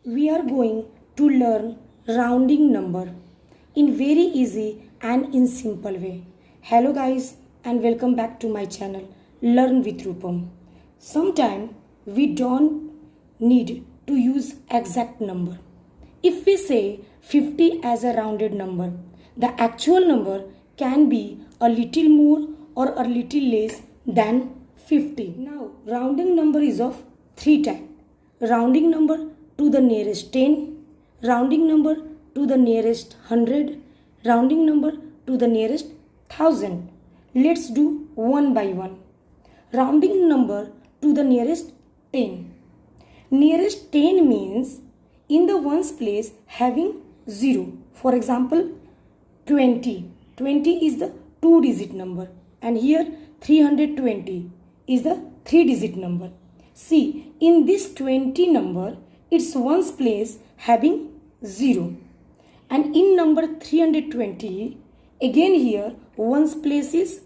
We are going to learn rounding number in very easy and in simple way. Hello guys and welcome back to my channel Learn with Rupam. Sometimes we don't need to use exact number. If we say 50 as a rounded number, the actual number can be a little more or a little less than 50. Now rounding number is of three types. Rounding number to the nearest 10, rounding number to the nearest 100, rounding number to the nearest 1000. Let's do one by one. Rounding number to the nearest 10. Nearest 10 means in the ones place having 0. For example, 20. 20 is the 2-digit number and here 320 is the 3-digit number. See, in this 20 number, its ones place having 0. And in number 320, again here, ones place is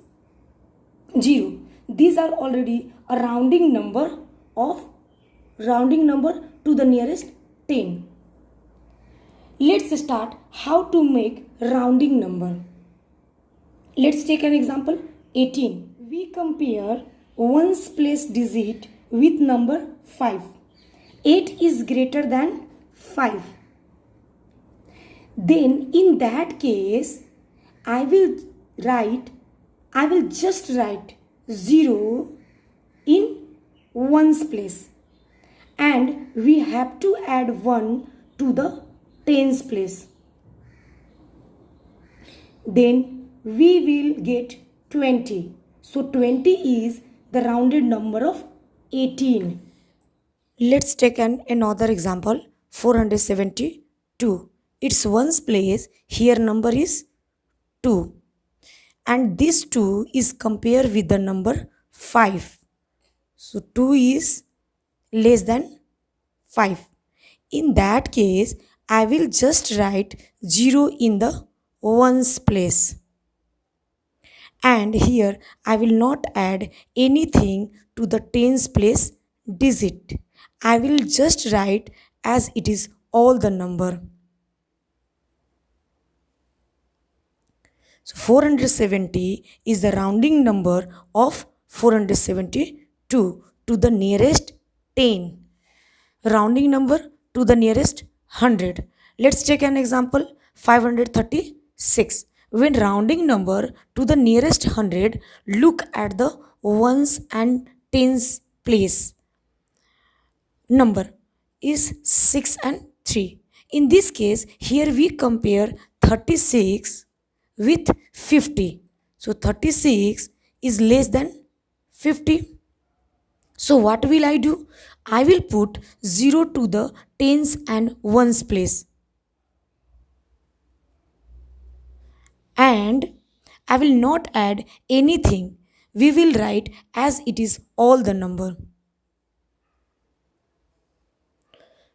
0. These are already a rounding number to the nearest 10. Let's start how to make rounding number. Let's take an example, 18. We compare ones place digit with number 5. 8 is greater than 5. Then in that case, I will just write 0 in ones place. And we have to add 1 to the tens place. Then we will get 20. So 20 is the rounded number of 18. Let's take another example, 472. Its ones place, here number is 2. And this 2 is compared with the number 5. So 2 is less than 5. In that case, I will just write 0 in the ones place. And here I will not add anything to the tens place digit. I will just write as it is all the number. So 470 is the rounding number of 472 to the nearest 10. Rounding number to the nearest 100. Let's take an example, 536. When rounding number to the nearest 100, look at the ones and tens place. Number is 6 and 3. In this case, here we compare 36 with 50. So 36 is less than 50. So what will I do? I will put 0 to the tens and ones place. And I will not add anything. We will write as it is all the number.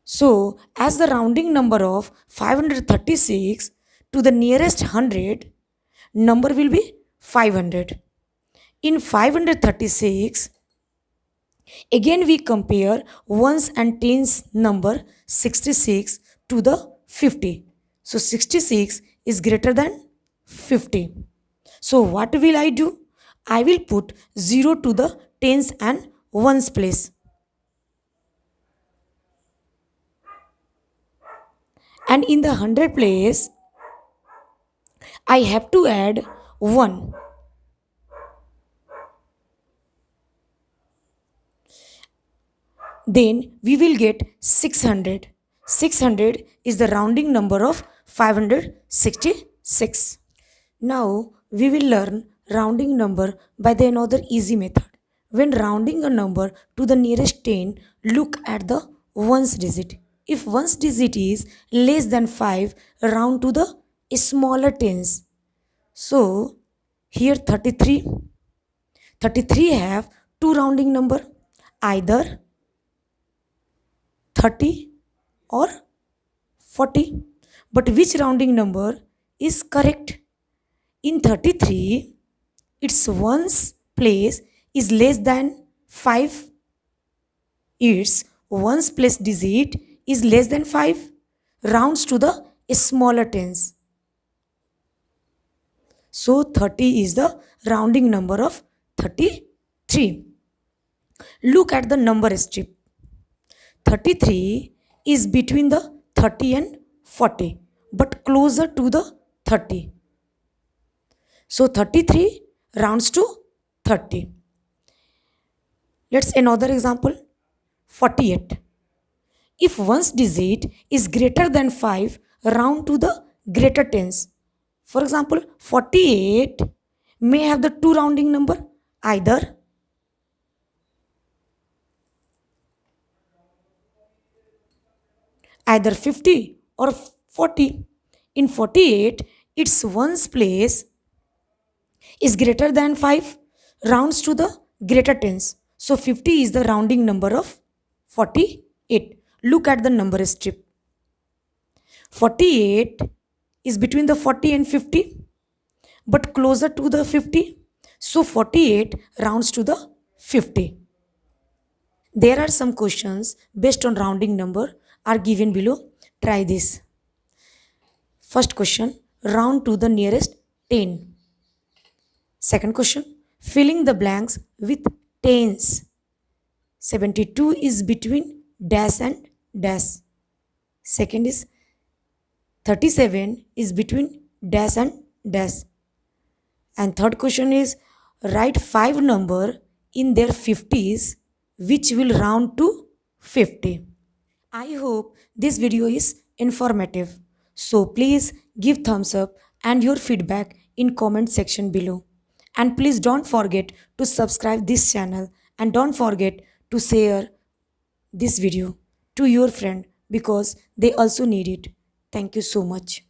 So as the rounding number of 536 to the nearest 100, number will be 500. In 536, again we compare ones and tens number 66 to the 50. So 66 is greater than 50. So what will I do? I will put 0 to the tens and ones place. And in the 100 place, I have to add 1. Then we will get 600. 600 is the rounding number of 566. Now we will learn rounding number by the another easy method. When rounding a number to the nearest 10, look at the ones digit. If ones digit is less than 5, round to the smaller tens. So here 33. 33 have two rounding number, either 30 or 40. But which rounding number is correct? In 33, its ones place is less than 5. Its ones place digit is less than 5, rounds to the smaller tens. So 30 is the rounding number of 33. Look at the number strip. 33 is between the 30 and 40, but closer to the 30. So 33 rounds to 30. Let's another example. 48. If one's digit is greater than 5, round to the greater tens. For example, 48 may have the two rounding number, either either 50 or 40. In 48, its ones place is greater than 5, rounds to the greater tens. So 50 is the rounding number of 48. Look at the number strip. 48 is between the 40 and 50, but closer to the 50. So 48 rounds to the 50. There are some questions based on rounding number are given below. Try this. First question, round to the nearest 10. Second question, filling the blanks with tens. 72 is between dash and dash. Second is 37 is between dash and dash. And third question is write 5 number in their 50s which will round to 50. I hope this video is informative. So please give thumbs up and your feedback in comment section below. And please don't forget to subscribe this channel and don't forget to share this video to your friend because they also need it. Thank you so much.